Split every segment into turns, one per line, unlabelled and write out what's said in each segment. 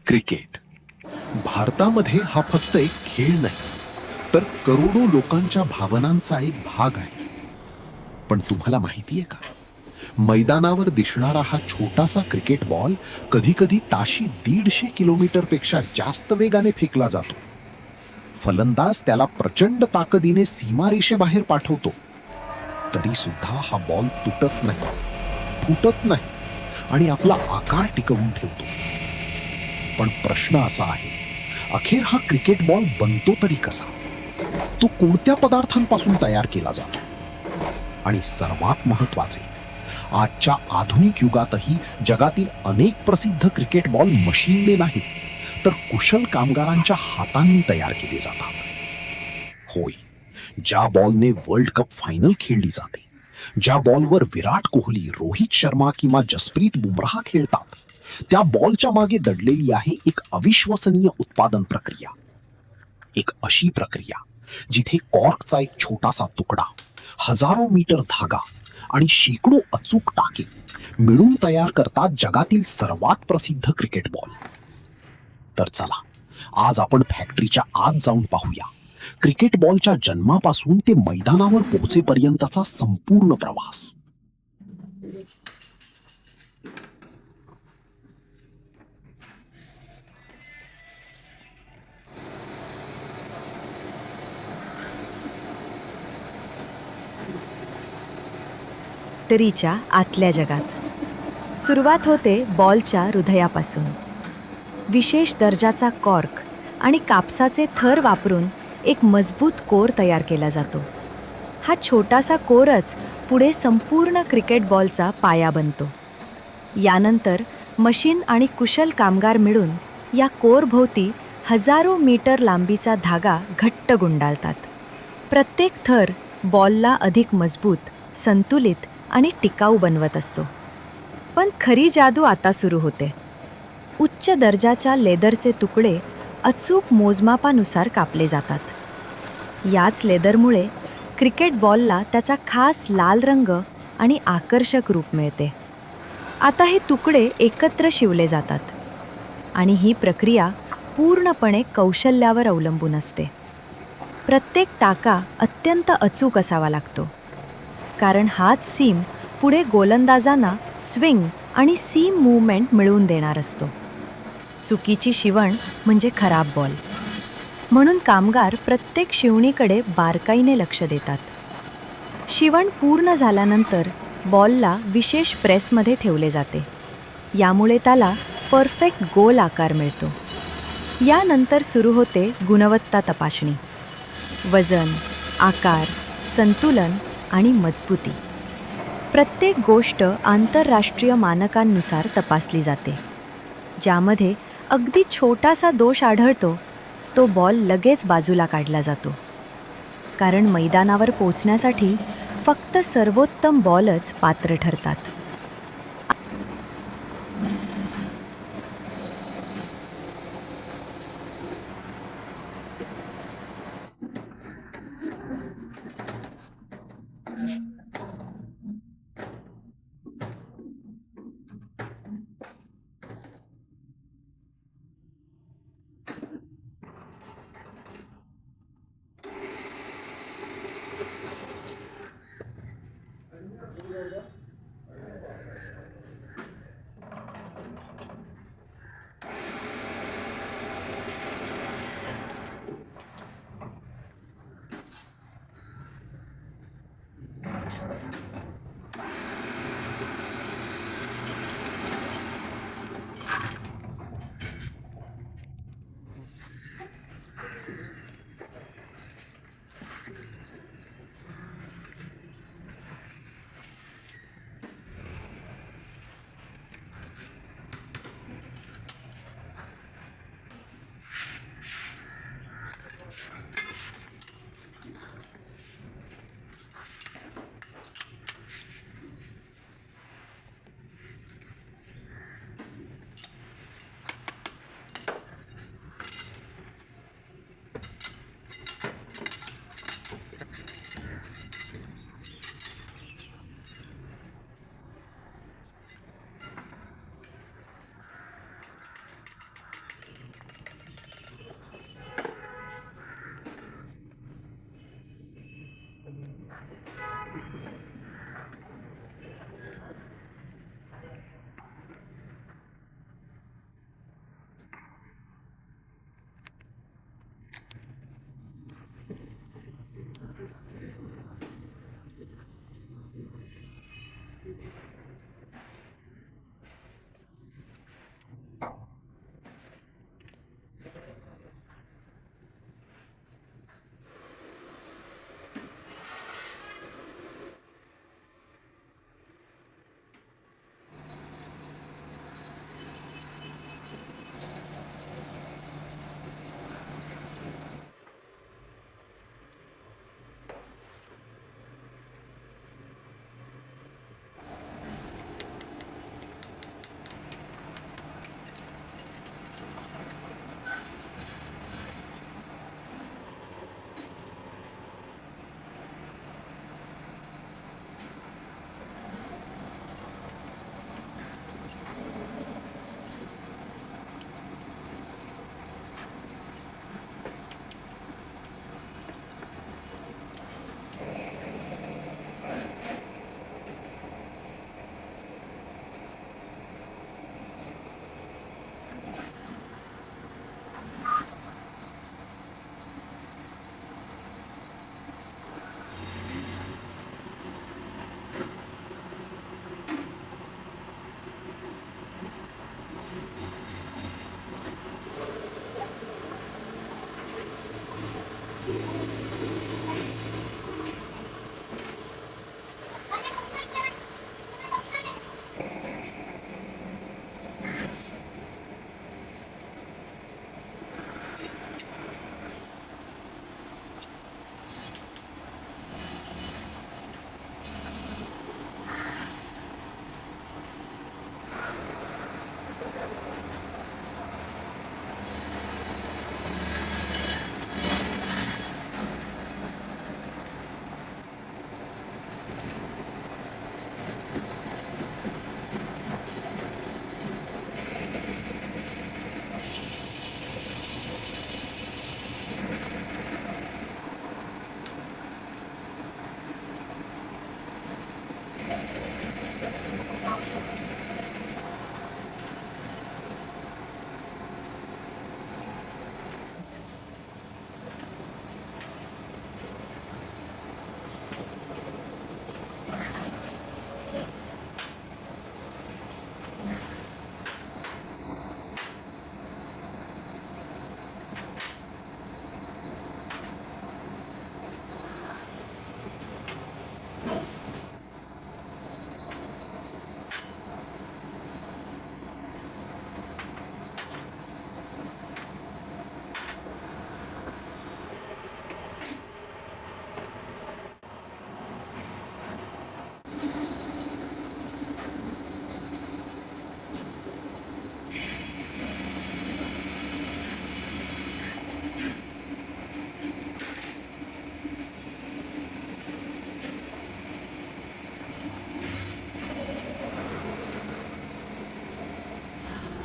Cricket भारतामध्ये हा फक्त एक खेळ नाही, तर करोडो लोकांच्या भावनांचा एक भाग आहे. पण तुम्हाला माहितीये का, मैदानावर दिसणारा हा छोटासा क्रिकेट बॉल कधी कधी ताशी 150 किलोमीटर पेक्षा जास्त वेगाने फेकला जातो. फलंदाज त्याला प्रचंड ताकदीने सीमारेषेबाहेर पाठवतो, तरी सुद्धा हा बॉल तुटत नाही, फुटत नाही आणि आपला आकार टिकवून ठेवतो. पण प्रश्न असा आहे, अखेर हा क्रिकेट बॉल बनतो तरी कसा? तो कोणत्या पदार्थांपासून तयार केला जातो? आणि सर्वात महत्वाचे, आजच्या आधुनिक युगातही जगातील अनेक प्रसिद्ध क्रिकेट बॉल मशीनने नाही, तर कुशल कामगारांच्या हातांनी तयार केले जातात. होय, ज्या बॉलने वर्ल्ड कप फायनल खेळली जाते, ज्या बॉलवर विराट कोहली, रोहित शर्मा किंवा जसप्रीत बुमराह खेळतात, त्या बॉलच्या मागे दडलेली आहे एक अविश्वसनीय उत्पादन प्रक्रिया. एक अशी प्रक्रिया जिथे कॉर्कचा एक छोटासा तुकडा, हजारो मीटर धागा आणि शेकडो अचूक टाके मिळून तयार करतात जगातील सर्वात प्रसिद्ध क्रिकेट बॉल. तर चला, आज आपण फॅक्टरीच्या आत जाऊन पाहूया क्रिकेट बॉलच्या जन्मापासून ते मैदानावर पोहोचेपर्यंतचा संपूर्ण प्रवास.
फॅक्टरीच्या आतल्या जगात सुरुवात होते बॉलच्या हृदयापासून. विशेष दर्जाचा कॉर्क आणि कापसाचे थर वापरून एक मजबूत कोर तयार केला जातो. हा छोटासा कोरच पुढे संपूर्ण क्रिकेट बॉलचा पाया बनतो. यानंतर मशीन आणि कुशल कामगार मिळून या कोरभोवती हजारो मीटर लांबीचा धागा घट्ट गुंडाळतात. प्रत्येक थर बॉलला अधिक मजबूत, संतुलित आणि टिकाऊ बनवत असतो. पण खरी जादू आता सुरू होते. उच्च दर्जाच्या लेदरचे तुकडे अचूक मोजमापानुसार कापले जातात. याच लेदरमुळे क्रिकेट बॉलला त्याचा खास लाल रंग आणि आकर्षक रूप मिळते. आता हे तुकडे एकत्र शिवले जातात आणि ही प्रक्रिया पूर्णपणे कौशल्यावर अवलंबून असते. प्रत्येक टाका अत्यंत अचूक असावा लागतो, कारण हाच सीम पुढे गोलंदाजांना स्विंग आणि सीम मूव्हमेंट मिळवून देणार असतो. चुकीची शिवण म्हणजे खराब बॉल. म्हणून कामगार प्रत्येक शिवणीकडे बारकाईने लक्ष देतात. शिवण पूर्ण झाल्यानंतर बॉलला विशेष प्रेसमध्ये ठेवले जाते. यामुळे त्याला परफेक्ट गोल आकार मिळतो. यानंतर सुरू होते गुणवत्ता तपासणी. वजन, आकार, संतुलन आणि मजबूती, प्रत्येक गोष्ट आंतरराष्ट्रीय मानकांनुसार तपासली जाते. ज्यामध्ये अगदी छोटासा दोष आढळतो तो बॉल लगेच बाजूला काढला जातो, कारण मैदानावर पोहोचण्यासाठी फक्त सर्वोत्तम बॉलच पात्र ठरतात.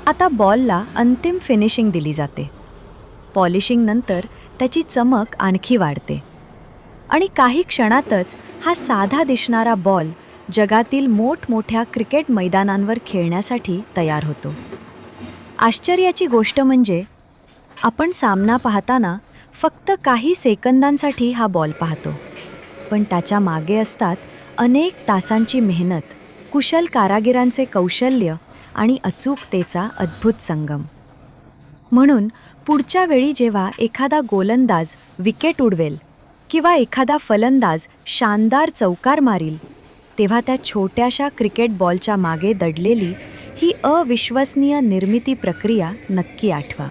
आता बॉलला अंतिम फिनिशिंग दिली जाते. पॉलिशिंग नंतर त्याची चमक आणखी वाढते आणि काही क्षणातच हा साधा दिसणारा बॉल जगातील मोठमोठ्या क्रिकेट मैदानांवर खेळण्यासाठी तयार होतो. आश्चर्याची गोष्ट म्हणजे आपण सामना पाहताना फक्त काही सेकंदांसाठी हा बॉल पाहतो, पण त्याच्या मागे असतात अनेक तासांची मेहनत, कुशल कारागिरांचे कौशल्य आणि अचूकतेचा अद्भुत संगम. म्हणून पुढच्या वेळी जेव्हा एखादा गोलंदाज विकेट उडवेल किंवा एखादा फलंदाज शानदार चौकार मारील, तेव्हा त्या छोट्याशा क्रिकेट बॉलच्या मागे दडलेली ही अविश्वसनीय निर्मिती प्रक्रिया नक्की आठवा.